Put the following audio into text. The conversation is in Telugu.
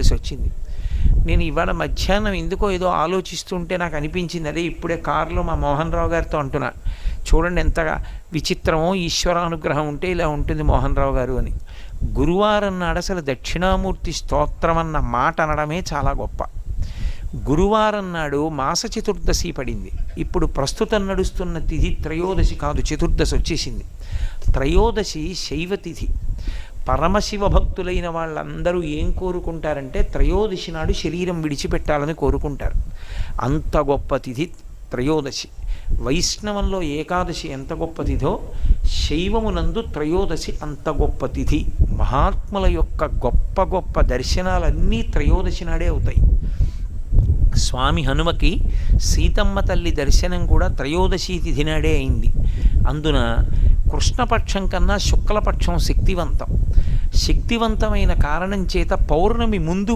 చెప్పవలసి వచ్చింది. నేను ఇవాళ మధ్యాహ్నం ఎందుకో ఏదో ఆలోచిస్తుంటే నాకు అనిపించింది, అదే ఇప్పుడే కారులో మా మోహన్ రావు గారితో అంటున్నా, చూడండి ఎంత విచిత్రమో, ఈశ్వరానుగ్రహం ఉంటే ఇలా ఉంటుంది మోహన్ రావు గారు అని. గురువారం నాడు అసలు దక్షిణామూర్తి స్తోత్రం అన్న మాట అనడమే చాలా గొప్ప. గురువారం నాడు మాస చతుర్దశి పడింది. ఇప్పుడు ప్రస్తుతం నడుస్తున్న తిథి త్రయోదశి కాదు, చతుర్దశి వచ్చేసింది. త్రయోదశి శైవ తిథి. పరమశివ భక్తులైన వాళ్ళందరూ ఏం కోరుకుంటారంటే త్రయోదశి నాడు శరీరం విడిచిపెట్టాలని కోరుకుంటారు. అంత గొప్ప తిథి త్రయోదశి. వైష్ణవంలో ఏకాదశి ఎంత గొప్ప తిథో, శైవమునందు త్రయోదశి అంత గొప్ప తిథి. మహాత్ముల యొక్క గొప్ప గొప్ప దర్శనాలన్నీ త్రయోదశి నాడే అవుతాయి. స్వామి హనుమకి సీతమ్మ తల్లి దర్శనం కూడా త్రయోదశి తిథి నాడే అయింది. అందున కృష్ణపక్షం కన్నా శుక్లపక్షం శక్తివంతం. శక్తివంతమైన కారణం చేత పౌర్ణమి ముందు